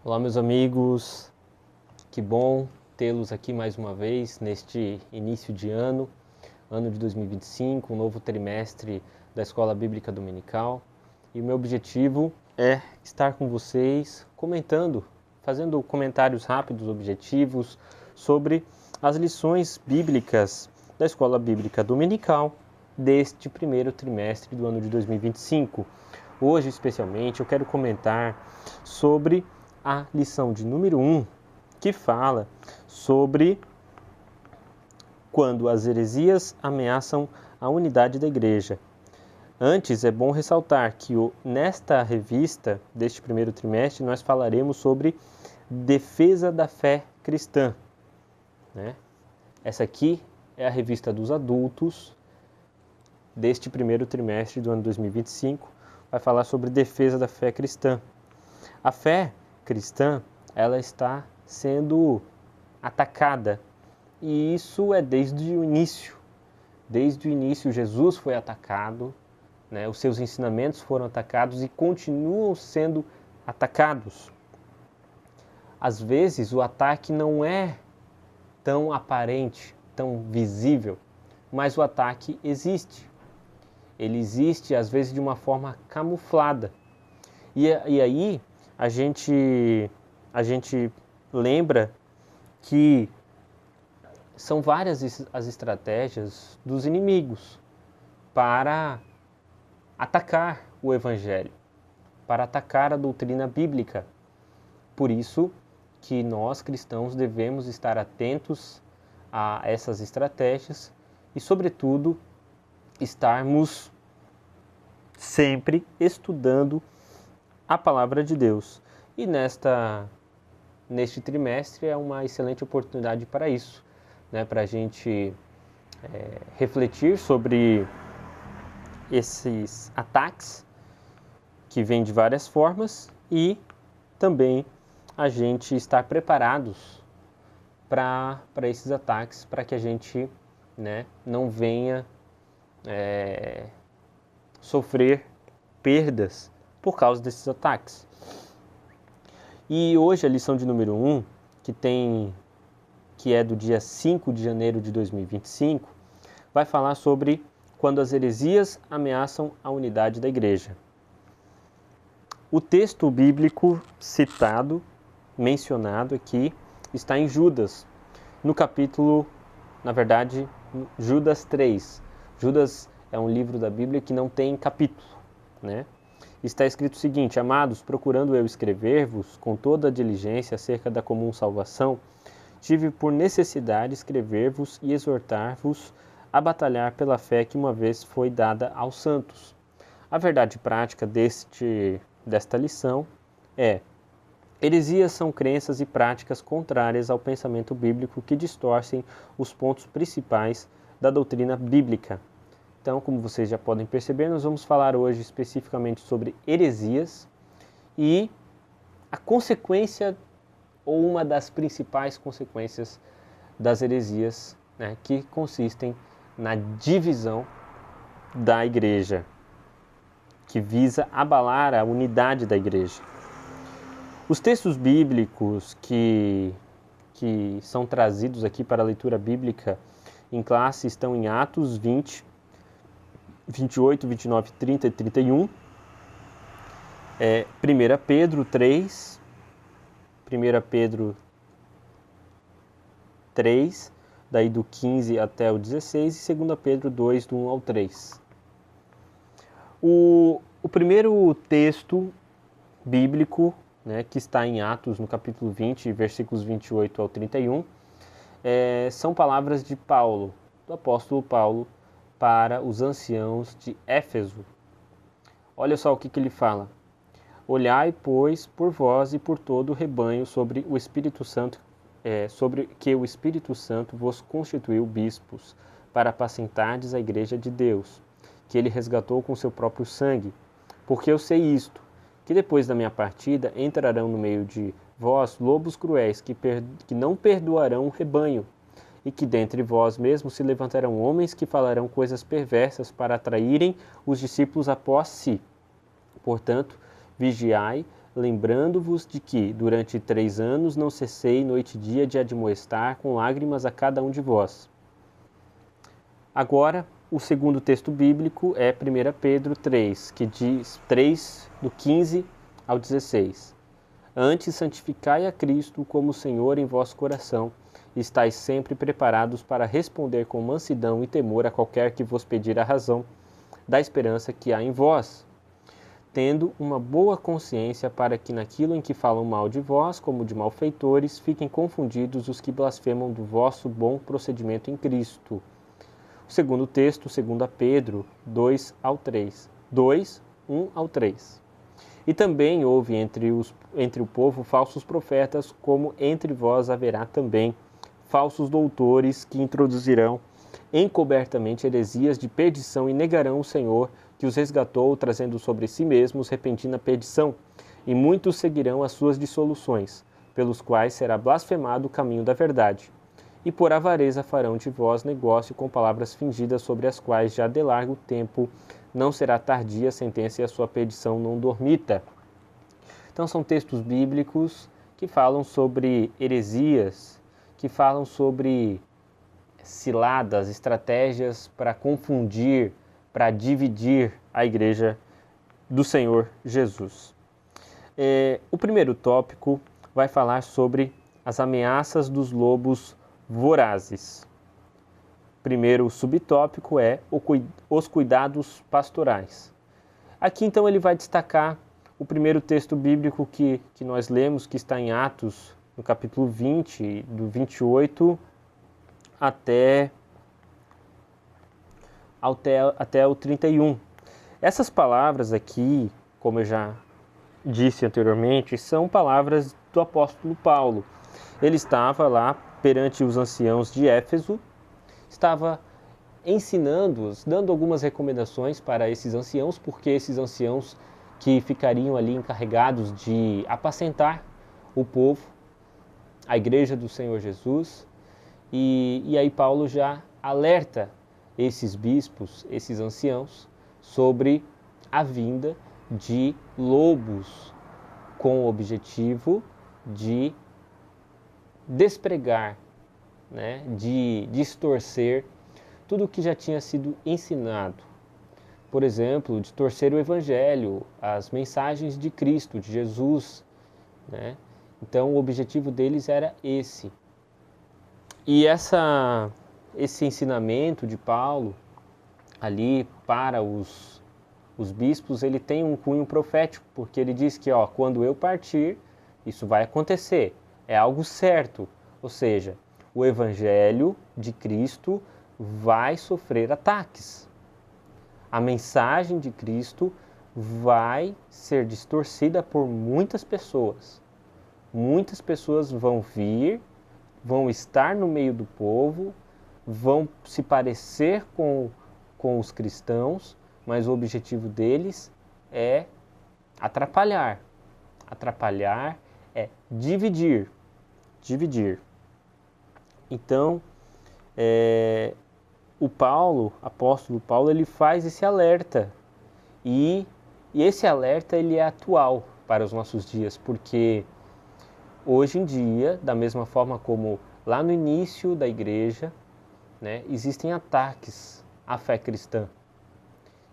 Olá, meus amigos, que bom tê-los aqui mais uma vez neste início de ano de 2025, um novo trimestre da Escola Bíblica Dominical. E o meu objetivo é estar com vocês comentando, fazendo comentários rápidos, objetivos, sobre as lições bíblicas da Escola Bíblica Dominical deste primeiro trimestre do ano de 2025. Hoje, especialmente, eu quero comentar sobre a lição de número 1, que fala sobre quando as heresias ameaçam a unidade da igreja. Antes, é bom ressaltar que nesta revista deste primeiro trimestre nós falaremos sobre defesa da fé cristã. Essa aqui é a revista dos adultos deste primeiro trimestre do ano 2025. Vai falar sobre defesa da fé cristã. A fé cristã, ela está sendo atacada, e isso é desde o início. Desde o início Jesus foi atacado, os seus ensinamentos foram atacados e continuam sendo atacados. Às vezes o ataque não é tão aparente, tão visível, mas o ataque existe. Ele existe às vezes de uma forma camuflada. E aí a gente lembra que são várias as estratégias dos inimigos para atacar o Evangelho, para atacar a doutrina bíblica. Por isso que nós cristãos devemos estar atentos a essas estratégias e, sobretudo, estarmos sempre estudando a palavra de Deus. E neste trimestre é uma excelente oportunidade para isso, para a gente refletir sobre esses ataques que vêm de várias formas e também a gente estar preparados para esses ataques, para que a gente não venha sofrer perdas por causa desses ataques. E hoje a lição de número 1, que é do dia 5 de janeiro de 2025, vai falar sobre quando as heresias ameaçam a unidade da igreja. O texto bíblico mencionado aqui, está em Judas, no capítulo, Judas 3. Judas é um livro da Bíblia que não tem capítulo, Está escrito o seguinte: Amados, procurando eu escrever-vos com toda a diligência acerca da comum salvação, tive por necessidade escrever-vos e exortar-vos a batalhar pela fé que uma vez foi dada aos santos. A verdade prática desta lição é: heresias são crenças e práticas contrárias ao pensamento bíblico que distorcem os pontos principais da doutrina bíblica. Então, como vocês já podem perceber, nós vamos falar hoje especificamente sobre heresias e a consequência, ou uma das principais consequências das heresias, que consistem na divisão da igreja, que visa abalar a unidade da igreja. Os textos bíblicos que são trazidos aqui para a leitura bíblica em classe estão em Atos 20, 28, 29, 30 e 31, 1 Pedro 3, 1 Pedro 3, daí do 15 até o 16, e 2 Pedro 2, do 1 ao 3. O primeiro texto bíblico, que está em Atos, no capítulo 20, versículos 28 ao 31, são palavras de Paulo, do apóstolo Paulo, para os anciãos de Éfeso. Olha só o que ele fala: Olhai, pois, por vós e por todo o rebanho sobre o Espírito Santo, sobre que o Espírito Santo vos constituiu bispos, para apacentardes a igreja de Deus, que ele resgatou com seu próprio sangue. Porque eu sei isto, que depois da minha partida entrarão no meio de vós lobos cruéis, que não perdoarão o rebanho, e que dentre vós mesmos se levantarão homens que falarão coisas perversas para atraírem os discípulos após si. Portanto, vigiai, lembrando-vos de que, durante 3 anos, não cessei noite e dia de admoestar com lágrimas a cada um de vós. Agora, o segundo texto bíblico é 1 Pedro 3, que diz 3, do 15 ao 16. Antes, santificai a Cristo como Senhor em vosso coração, e estáis sempre preparados para responder com mansidão e temor a qualquer que vos pedir a razão da esperança que há em vós, tendo uma boa consciência para que naquilo em que falam mal de vós, como de malfeitores, fiquem confundidos os que blasfemam do vosso bom procedimento em Cristo. O segundo texto, 2 Pedro 2 ao 3. 2, 1 ao 3. E também houve entre o povo falsos profetas, como entre vós haverá também falsos doutores que introduzirão encobertamente heresias de perdição e negarão o Senhor que os resgatou, trazendo sobre si mesmos repentina perdição, e muitos seguirão as suas dissoluções, pelos quais será blasfemado o caminho da verdade. E por avareza farão de vós negócio com palavras fingidas, sobre as quais já de largo tempo não será tardia a sentença e a sua perdição não dormita. Então são textos bíblicos que falam sobre heresias, que falam sobre ciladas, estratégias para confundir, para dividir a igreja do Senhor Jesus. O primeiro tópico vai falar sobre as ameaças dos lobos vorazes. Primeiro subtópico é os cuidados pastorais. Aqui então ele vai destacar o primeiro texto bíblico que nós lemos, que está em Atos, no capítulo 20, do 28 até o 31. Essas palavras aqui, como eu já disse anteriormente, são palavras do apóstolo Paulo. Ele estava lá perante os anciãos de Éfeso, estava ensinando-os, dando algumas recomendações para esses anciãos, porque esses anciãos que ficariam ali encarregados de apacentar o povo, a igreja do Senhor Jesus, e aí Paulo já alerta esses bispos, esses anciãos, sobre a vinda de lobos com o objetivo de despregar, né, de distorcer tudo o que já tinha sido ensinado. Por exemplo, distorcer o Evangelho, as mensagens de Cristo, de Jesus, né? Então o objetivo deles era esse. E esse ensinamento de Paulo ali para os bispos, ele tem um cunho profético, porque ele diz que quando eu partir, isso vai acontecer, é algo certo. Ou seja, o Evangelho de Cristo vai sofrer ataques. A mensagem de Cristo vai ser distorcida por muitas pessoas. Muitas pessoas vão vir, vão estar no meio do povo, vão se parecer com os cristãos, mas o objetivo deles é atrapalhar. Atrapalhar é dividir. Então, o apóstolo Paulo, ele faz esse alerta. E esse alerta ele é atual para os nossos dias, porque hoje em dia, da mesma forma como lá no início da igreja, né, existem ataques à fé cristã,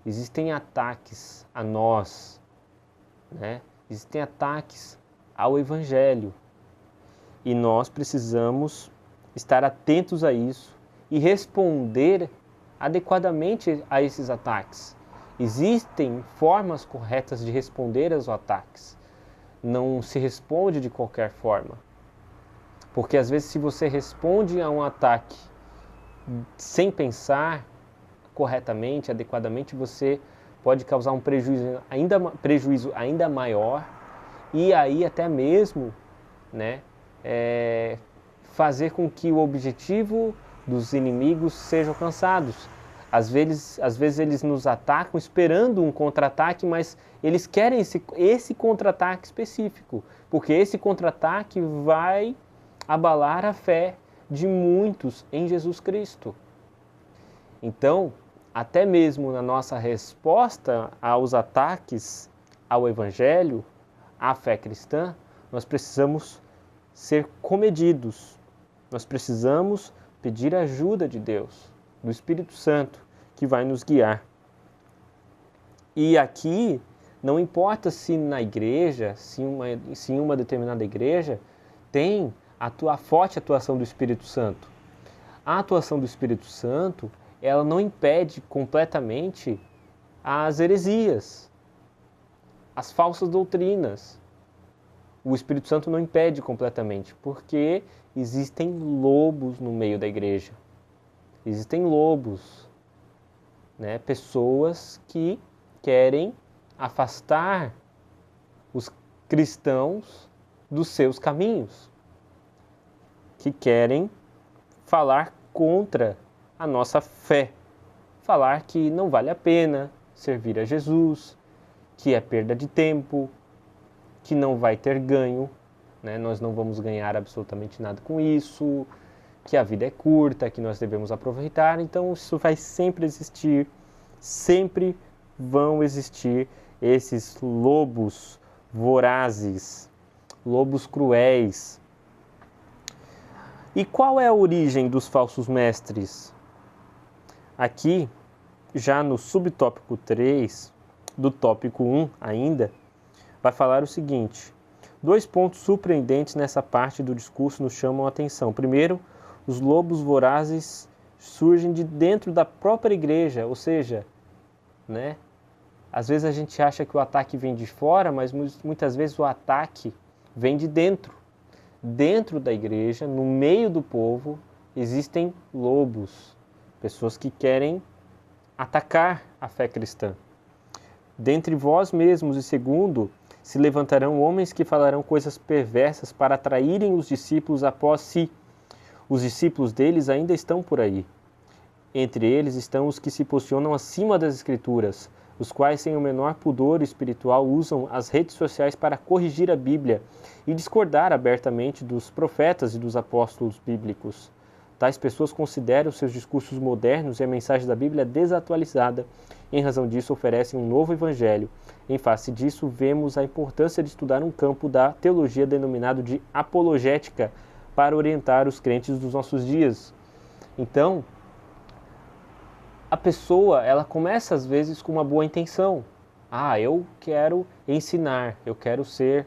existem ataques a nós, né, existem ataques ao Evangelho. E nós precisamos estar atentos a isso e responder adequadamente a esses ataques. Existem formas corretas de responder aos ataques. Não se responde de qualquer forma. Porque às vezes, se você responde a um ataque sem pensar corretamente, adequadamente, você pode causar um prejuízo ainda maior, e aí até mesmo, né, fazer com que o objetivo dos inimigos seja alcançado. Às vezes eles nos atacam esperando um contra-ataque, mas eles querem esse contra-ataque específico, porque esse contra-ataque vai abalar a fé de muitos em Jesus Cristo. Então, até mesmo na nossa resposta aos ataques ao Evangelho, a fé cristã, nós precisamos ser comedidos. Nós precisamos pedir a ajuda de Deus, do Espírito Santo, que vai nos guiar. E aqui, não importa se na igreja, se em uma determinada igreja, tem a forte atuação do Espírito Santo. A atuação do Espírito Santo, ela não impede completamente as heresias, as falsas doutrinas. O Espírito Santo não impede completamente, porque existem lobos no meio da igreja. Existem lobos, né? Pessoas que querem afastar os cristãos dos seus caminhos, que querem falar contra a nossa fé, falar que não vale a pena servir a Jesus, que é perda de tempo, que não vai ter ganho, né? Nós não vamos ganhar absolutamente nada com isso, que a vida é curta, que nós devemos aproveitar. Então isso vai sempre existir, sempre vão existir esses lobos vorazes, lobos cruéis. E qual é a origem dos falsos mestres? Aqui, já no subtópico 3, do tópico 1 ainda, vai falar o seguinte: 2 pontos surpreendentes nessa parte do discurso nos chamam a atenção. Primeiro, os lobos vorazes surgem de dentro da própria igreja, ou seja, né? Às vezes a gente acha que o ataque vem de fora, mas muitas vezes o ataque vem de dentro. Dentro da igreja, no meio do povo, existem lobos, pessoas que querem atacar a fé cristã. Dentre vós mesmos, e segundo, se levantarão homens que falarão coisas perversas para atraírem os discípulos após si. Os discípulos deles ainda estão por aí. Entre eles estão os que se posicionam acima das Escrituras, os quais, sem o menor pudor espiritual, usam as redes sociais para corrigir a Bíblia e discordar abertamente dos profetas e dos apóstolos bíblicos. Tais pessoas consideram seus discursos modernos e a mensagem da Bíblia desatualizada. Em razão disso, oferecem um novo evangelho. Em face disso, vemos a importância de estudar um campo da teologia denominado de apologética para orientar os crentes dos nossos dias. Então, a pessoa, ela começa às vezes com uma boa intenção. Eu quero ensinar, eu quero ser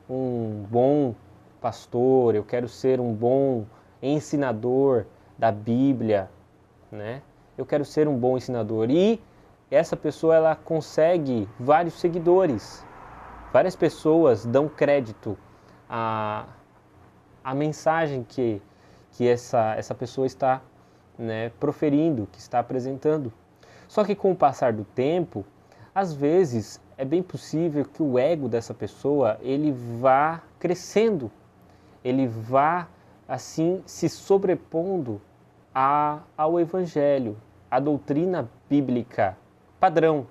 um bom pastor, eu quero ser um bom ensinador da Bíblia, né? Eu quero ser um bom ensinador. E essa pessoa, ela consegue vários seguidores. Várias pessoas dão crédito à mensagem que essa pessoa está, né, proferindo, que está apresentando. Só que com o passar do tempo, às vezes é bem possível que o ego dessa pessoa ele vá crescendo, ele vá assim se sobrepondo ao evangelho, à doutrina bíblica padrão.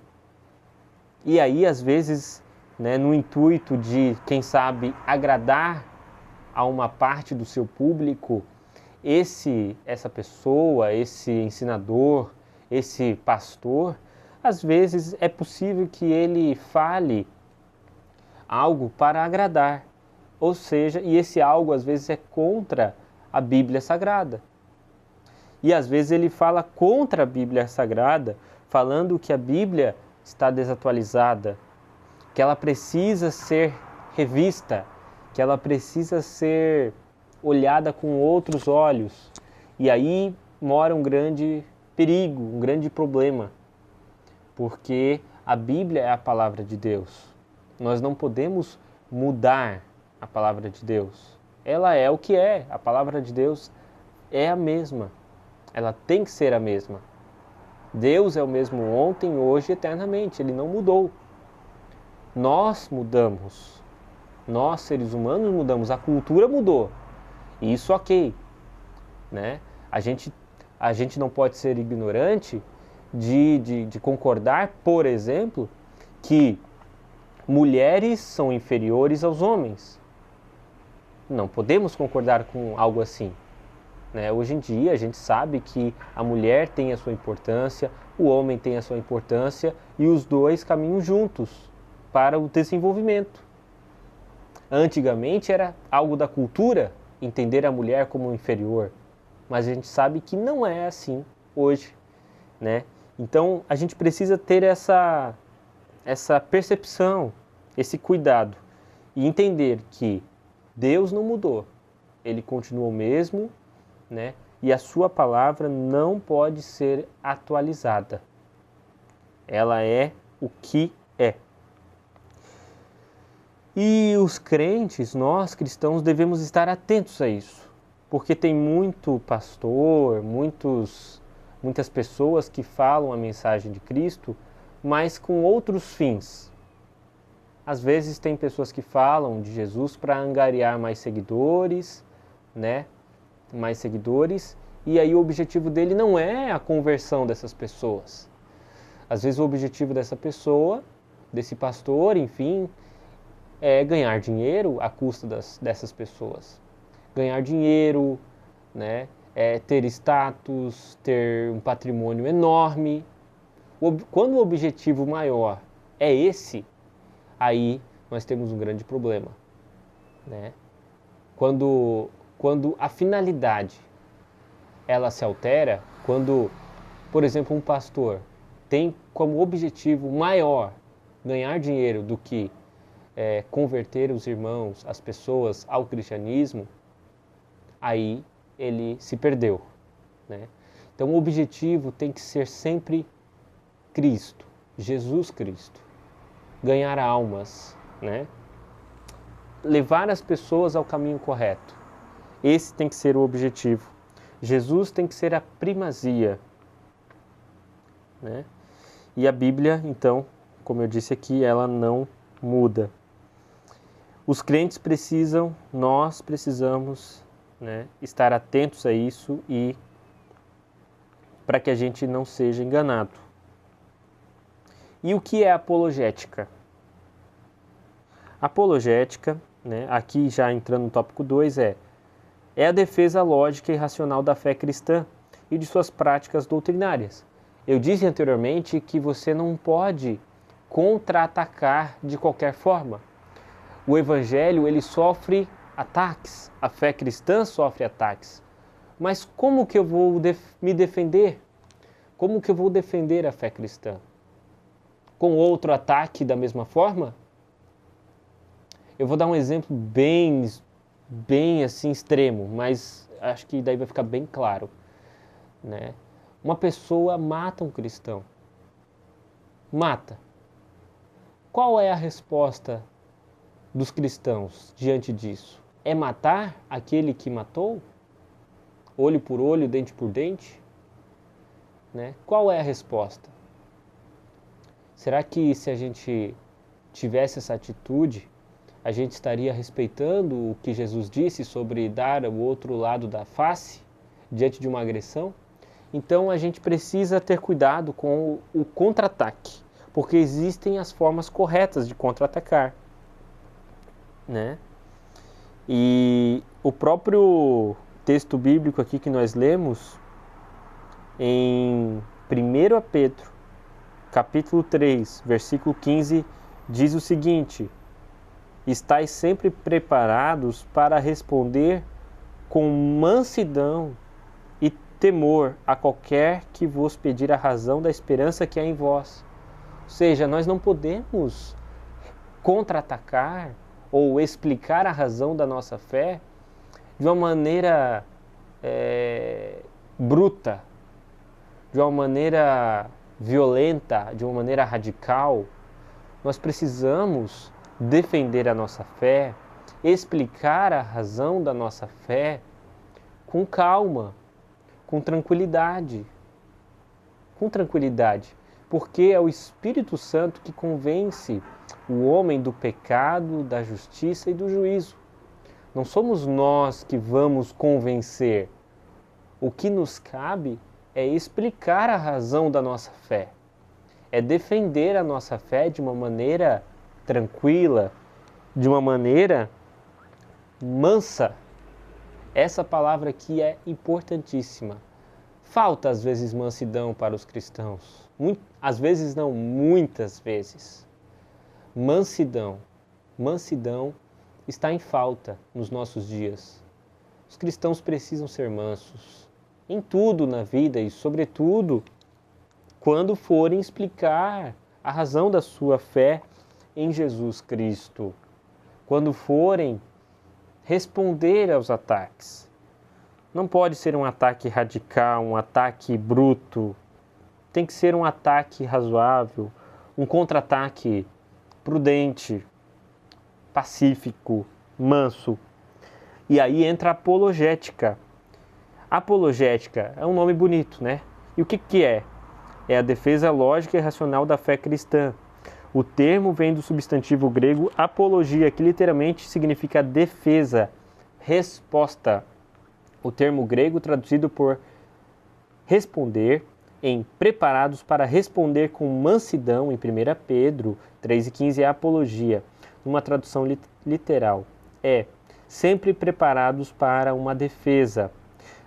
E aí, às vezes, né, no intuito de, quem sabe, agradar a uma parte do seu público, essa pessoa, esse ensinador, esse pastor, às vezes é possível que ele fale algo para agradar. Ou seja, e esse algo às vezes é contra a Bíblia Sagrada. E às vezes ele fala contra a Bíblia Sagrada, falando que a Bíblia está desatualizada, que ela precisa ser revista, que ela precisa ser olhada com outros olhos. E aí mora um grande perigo, um grande problema, porque a Bíblia é a palavra de Deus. Nós não podemos mudar a palavra de Deus. Ela é o que é. A palavra de Deus é a mesma. Ela tem que ser a mesma. Deus é o mesmo ontem, hoje e eternamente. Ele não mudou. Nós mudamos. Nós, seres humanos, mudamos. A cultura mudou. Isso ok, né? A gente não pode ser ignorante de concordar, por exemplo, que mulheres são inferiores aos homens. Não podemos concordar com algo assim, né? Hoje em dia a gente sabe que a mulher tem a sua importância, o homem tem a sua importância e os dois caminham juntos para o desenvolvimento. Antigamente era algo da cultura entender a mulher como inferior, mas a gente sabe que não é assim hoje, né? Então a gente precisa ter essa percepção, esse cuidado e entender que Deus não mudou, Ele continua o mesmo, né? E a sua palavra não pode ser atualizada. Ela é o que é. E os crentes, nós cristãos, devemos estar atentos a isso, porque tem muito pastor, muitas pessoas que falam a mensagem de Cristo, mas com outros fins. Às vezes tem pessoas que falam de Jesus para angariar mais seguidores, né? Mais seguidores, e aí o objetivo dele não é a conversão dessas pessoas. Às vezes o objetivo dessa pessoa, desse pastor, enfim, é ganhar dinheiro à custa dessas pessoas. Ganhar dinheiro, né? Ter status, ter um patrimônio enorme. Quando o objetivo maior é esse, aí nós temos um grande problema, né? Quando a finalidade ela se altera, quando, por exemplo, um pastor tem como objetivo maior ganhar dinheiro do que converter os irmãos, as pessoas ao cristianismo, aí ele se perdeu, né? Então o objetivo tem que ser sempre Cristo, Jesus Cristo, ganhar almas, né? Levar as pessoas ao caminho correto. Esse tem que ser o objetivo. Jesus tem que ser a primazia, né? E a Bíblia, então, como eu disse aqui, ela não muda. Os crentes precisam, nós precisamos, né, estar atentos a isso e para que a gente não seja enganado. E o que é apologética? Apologética, né, aqui já entrando no tópico 2, é a defesa lógica e racional da fé cristã e de suas práticas doutrinárias. Eu disse anteriormente que você não pode contra-atacar de qualquer forma. O evangelho, ele sofre ataques, a fé cristã sofre ataques. Mas como que eu vou me defender? Como que eu vou defender a fé cristã? Com outro ataque da mesma forma? Eu vou dar um exemplo bem assim extremo, mas acho que daí vai ficar bem claro, né? Uma pessoa mata um cristão. Mata. Qual é a resposta dos cristãos diante disso? É matar aquele que matou? Olho por olho, dente por dente? Né? Qual é a resposta? Será que se a gente tivesse essa atitude, a gente estaria respeitando o que Jesus disse sobre dar o outro lado da face diante de uma agressão? Então a gente precisa ter cuidado com o contra-ataque, porque existem as formas corretas de contra-atacar, né? E o próprio texto bíblico aqui que nós lemos em 1 Pedro, capítulo 3, versículo 15, diz o seguinte: estais sempre preparados para responder com mansidão e temor a qualquer que vos pedir a razão da esperança que há em vós. Ou seja, nós não podemos contra-atacar ou explicar a razão da nossa fé de uma maneira bruta, de uma maneira violenta, de uma maneira radical. Nós precisamos defender a nossa fé, explicar a razão da nossa fé com calma, com tranquilidade. Com tranquilidade, porque é o Espírito Santo que convence o homem do pecado, da justiça e do juízo. Não somos nós que vamos convencer. O que nos cabe é explicar a razão da nossa fé, é defender a nossa fé de uma maneira tranquila, de uma maneira mansa. Essa palavra aqui é importantíssima. Falta às vezes mansidão para os cristãos. Às vezes não, muitas vezes. Mansidão está em falta nos nossos dias. Os cristãos precisam ser mansos em tudo na vida e, sobretudo, quando forem explicar a razão da sua fé em Jesus Cristo, quando forem responder aos ataques. Não pode ser um ataque radical, um ataque bruto. Tem que ser um ataque razoável, um contra-ataque prudente, pacífico, manso. E aí entra a apologética. Apologética é um nome bonito, né? E o que é? É a defesa lógica e racional da fé cristã. O termo vem do substantivo grego apologia, que literalmente significa defesa, resposta. O termo grego traduzido por responder, em preparados para responder com mansidão, em 1 Pedro 3,15 é apologia. Numa tradução literal, é sempre preparados para uma defesa.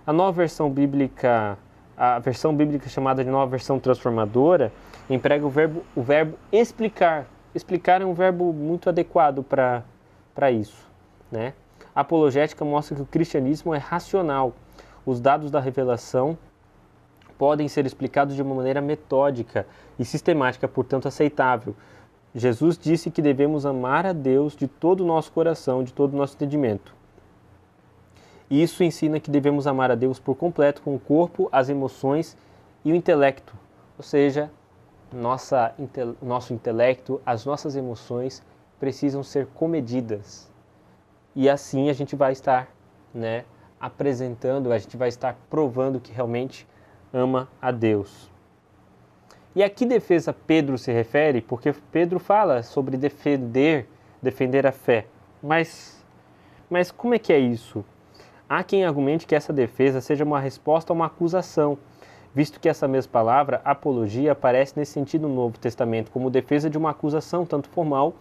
A nova versão bíblica, a versão bíblica chamada de nova versão transformadora, emprega o verbo explicar. Explicar é um verbo muito adequado para isso, né? A apologética mostra que o cristianismo é racional. Os dados da revelação podem ser explicados de uma maneira metódica e sistemática, portanto aceitável. Jesus disse que devemos amar a Deus de todo o nosso coração, de todo o nosso entendimento. Isso ensina que devemos amar a Deus por completo, com o corpo, as emoções e o intelecto. Ou seja, nosso intelecto, as nossas emoções precisam ser comedidas. E assim a gente vai estar, apresentando, a gente vai estar provando que realmente ama a Deus. E a que defesa Pedro se refere? Porque Pedro fala sobre defender a fé. Mas como é que é isso? Há quem argumente que essa defesa seja uma resposta a uma acusação, visto que essa mesma palavra, apologia, aparece nesse sentido no Novo Testamento, como defesa de uma acusação, tanto formal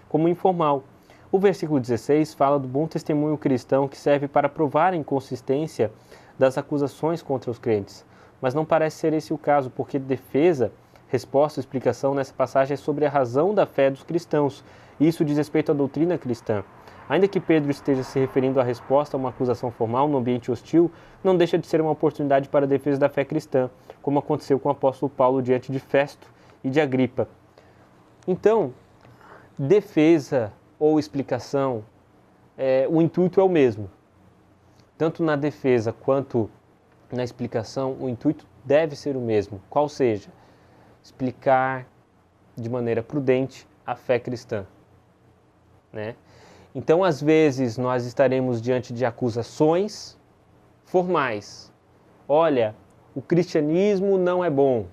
como informal. O versículo 16 fala do bom testemunho cristão que serve para provar a inconsistência das acusações contra os crentes. Mas não parece ser esse o caso, porque defesa, resposta, explicação nessa passagem é sobre a razão da fé dos cristãos. E isso diz respeito à doutrina cristã. Ainda que Pedro esteja se referindo à resposta a uma acusação formal no ambiente hostil, não deixa de ser uma oportunidade para a defesa da fé cristã, como aconteceu com o apóstolo Paulo diante de Festo e de Agripa. Então, defesa ou explicação, o intuito é o mesmo. Tanto na defesa quanto na explicação, o intuito deve ser o mesmo, qual seja, explicar de maneira prudente a fé cristã, né? Então, às vezes, nós estaremos diante de acusações formais. Olha, o cristianismo não é bom.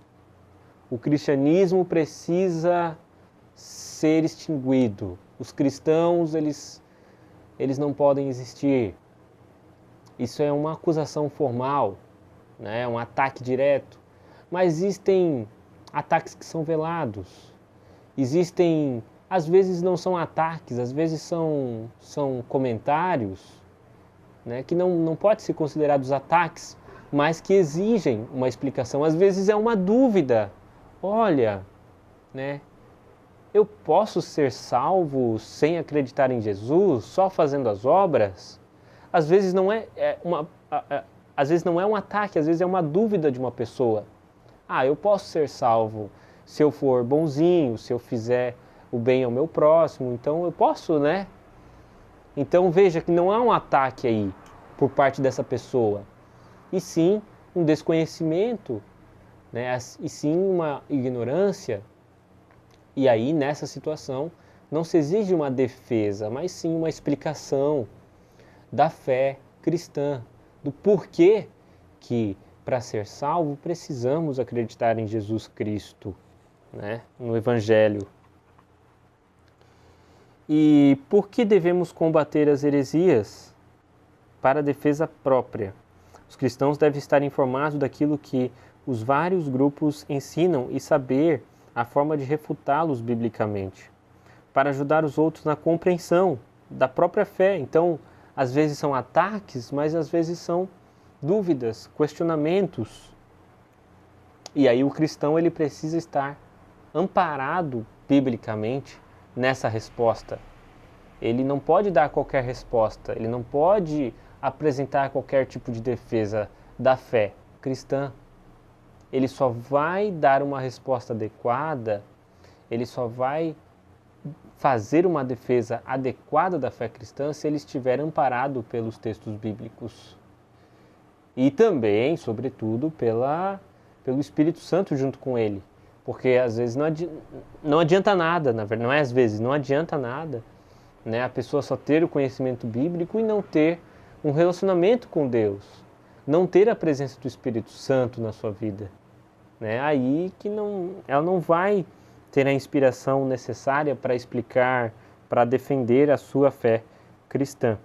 O cristianismo precisa ser extinguido. Os cristãos, eles não podem existir. Isso é uma acusação formal, né? Um ataque direto. Mas existem ataques que são velados. Existem, às vezes não são ataques, às vezes são comentários, né? Que não podem ser considerados ataques, mas que exigem uma explicação. Às vezes é uma dúvida. Olha, né? Eu posso ser salvo sem acreditar em Jesus, só fazendo as obras? Às vezes não às vezes não é um ataque, às vezes é uma dúvida de uma pessoa. Eu posso ser salvo se eu for bonzinho, se eu fizer o bem ao meu próximo, então eu posso, né? Então veja que não há um ataque aí por parte dessa pessoa, e sim um desconhecimento, né? E sim uma ignorância. E aí, nessa situação, não se exige uma defesa, mas sim uma explicação da fé cristã, do porquê que, para ser salvo, precisamos acreditar em Jesus Cristo, né? No Evangelho. E por que devemos combater as heresias? Para a defesa própria. Os cristãos devem estar informados daquilo que os vários grupos ensinam e saber a forma de refutá-los biblicamente, para ajudar os outros na compreensão da própria fé. Então, às vezes são ataques, mas às vezes são dúvidas, questionamentos. E aí o cristão ele precisa estar amparado biblicamente nessa resposta. ele não pode dar qualquer resposta, ele não pode apresentar qualquer tipo de defesa da fé cristã. Ele só vai dar uma resposta adequada, ele só vai fazer uma defesa adequada da fé cristã se ele estiver amparado pelos textos bíblicos. E também, sobretudo, pelo Espírito Santo junto com ele. Porque às vezes não adianta nada, na verdade, não é às vezes, não adianta nada, né, a pessoa só ter o conhecimento bíblico e não ter um relacionamento com Deus, não ter a presença do Espírito Santo na sua vida. Né? Aí que ela não vai ter a inspiração necessária para explicar, para defender a sua fé cristã.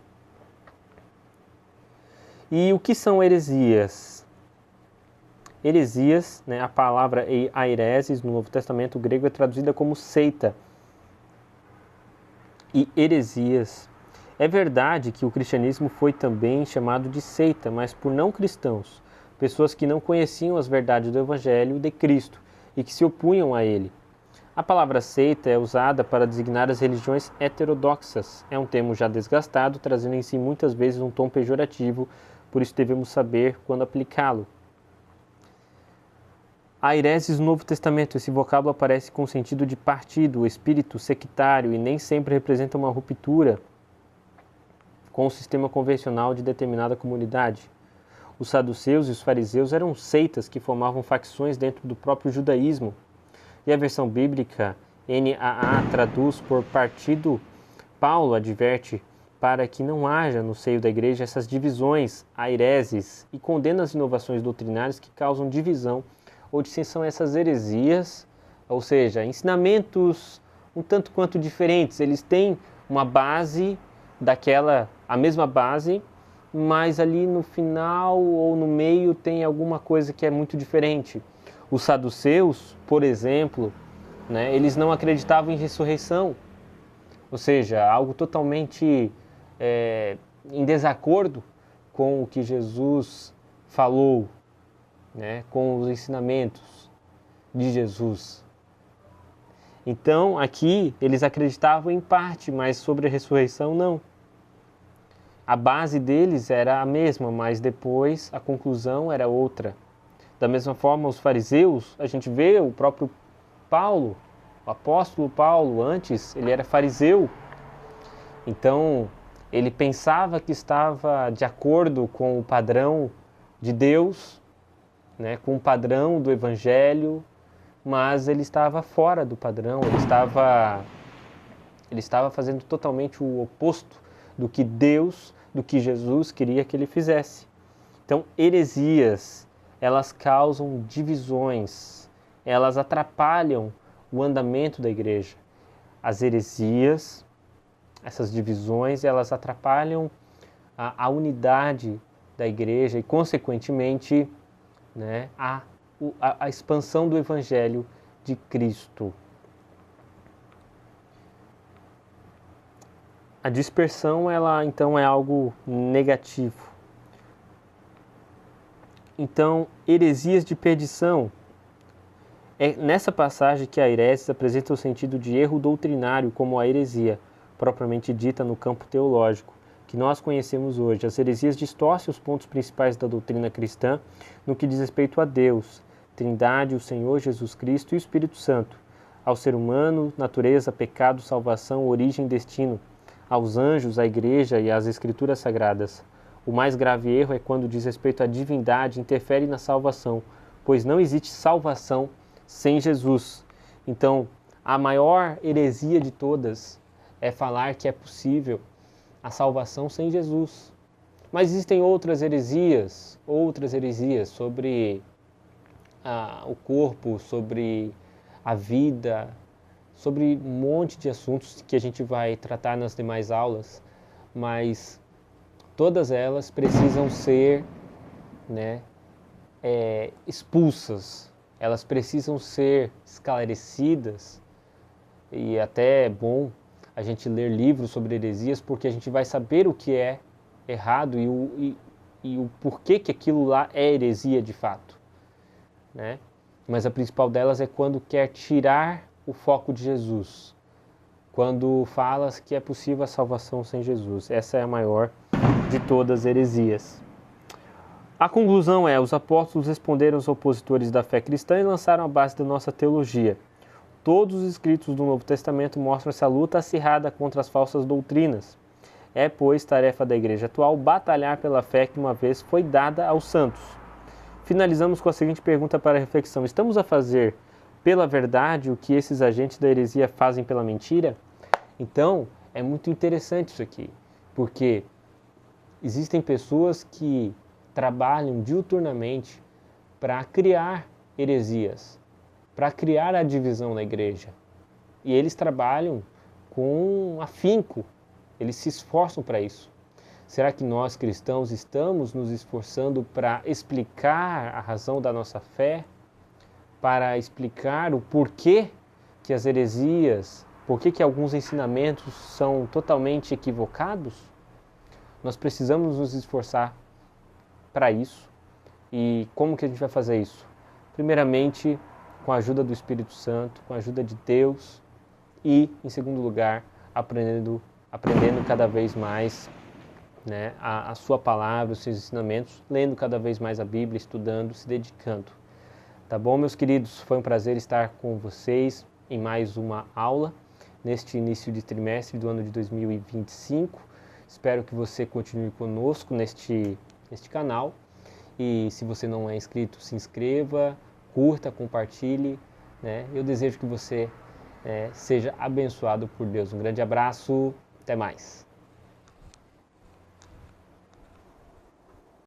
E o que são heresias? Heresias, né, a palavra aireses no Novo Testamento grego é traduzida como seita. E heresias. É verdade que o cristianismo foi também chamado de seita, mas por não cristãos, pessoas que não conheciam as verdades do Evangelho de Cristo e que se opunham a ele. A palavra seita é usada para designar as religiões heterodoxas. É um termo já desgastado, trazendo em si muitas vezes um tom pejorativo, por isso devemos saber quando aplicá-lo. Aireses no Novo Testamento, esse vocábulo aparece com o sentido de partido, espírito sectário e nem sempre representa uma ruptura com o sistema convencional de determinada comunidade. Os saduceus e os fariseus eram seitas que formavam facções dentro do próprio judaísmo. E a versão bíblica, NAA, traduz por partido. Paulo adverte para que não haja no seio da igreja essas divisões, aireses, e condena as inovações doutrinárias que causam divisão ou dissensão, essas heresias, ou seja, ensinamentos um tanto quanto diferentes. Eles têm uma base a mesma base, mas ali no final ou no meio tem alguma coisa que é muito diferente. Os saduceus, por exemplo, né, eles não acreditavam em ressurreição, ou seja, algo totalmente em desacordo com o que Jesus falou, né, com os ensinamentos de Jesus. Então, aqui, eles acreditavam em parte, mas sobre a ressurreição, não. A base deles era a mesma, mas depois a conclusão era outra. Da mesma forma, os fariseus, a gente vê o próprio Paulo, o apóstolo Paulo, antes, ele era fariseu. Então, ele pensava que estava de acordo com o padrão de Deus, né, com o padrão do Evangelho, mas ele estava fora do padrão, ele estava fazendo totalmente o oposto do que Deus, do que Jesus queria que ele fizesse. Então, heresias, elas causam divisões, elas atrapalham o andamento da igreja. As heresias, essas divisões, elas atrapalham a unidade da igreja e, consequentemente, né, a expansão do Evangelho de Cristo. A dispersão, ela então é algo negativo. Então, heresias de perdição. É nessa passagem que a heresia apresenta o sentido de erro doutrinário como a heresia, propriamente dita no campo teológico, que nós conhecemos hoje. As heresias distorcem os pontos principais da doutrina cristã no que diz respeito a Deus, Trindade, o Senhor Jesus Cristo e o Espírito Santo, ao ser humano, natureza, pecado, salvação, origem e destino, aos anjos, à igreja e às escrituras sagradas. O mais grave erro é quando diz respeito à divindade, interfere na salvação, pois não existe salvação sem Jesus. Então, a maior heresia de todas é falar que é possível a salvação sem Jesus. Mas existem outras heresias sobre o corpo, sobre a vida, sobre um monte de assuntos que a gente vai tratar nas demais aulas, mas todas elas precisam ser, né, expulsas, elas precisam ser esclarecidas, e até é bom a gente ler livros sobre heresias, porque a gente vai saber o que é errado e o porquê que aquilo lá é heresia de fato, né? Mas a principal delas é quando quer tirar o foco de Jesus, quando falas que é possível a salvação sem Jesus. Essa é a maior de todas as heresias. A conclusão é: os apóstolos responderam aos opositores da fé cristã e lançaram a base da nossa teologia. Todos os escritos do Novo Testamento mostram essa luta acirrada contra as falsas doutrinas. É, pois, tarefa da igreja atual batalhar pela fé que uma vez foi dada aos santos. Finalizamos com a seguinte pergunta para reflexão: estamos a fazer pela verdade o que esses agentes da heresia fazem pela mentira? Então, é muito interessante isso aqui, porque existem pessoas que trabalham diuturnamente para criar heresias, para criar a divisão na igreja. E eles trabalham com afinco, eles se esforçam para isso. Será que nós cristãos estamos nos esforçando para explicar a razão da nossa fé, para explicar o porquê que as heresias, porquê que alguns ensinamentos são totalmente equivocados? Nós precisamos nos esforçar para isso. E como que a gente vai fazer isso? Primeiramente, com a ajuda do Espírito Santo, com a ajuda de Deus e, em segundo lugar, aprendendo cada vez mais, né, a sua palavra, os seus ensinamentos, lendo cada vez mais a Bíblia, estudando, se dedicando. Tá bom, meus queridos? Foi um prazer estar com vocês em mais uma aula, neste início de trimestre do ano de 2025. Espero que você continue conosco neste canal. E se você não é inscrito, se inscreva, curta, compartilhe, né? Eu desejo que você seja abençoado por Deus. Um grande abraço, até mais.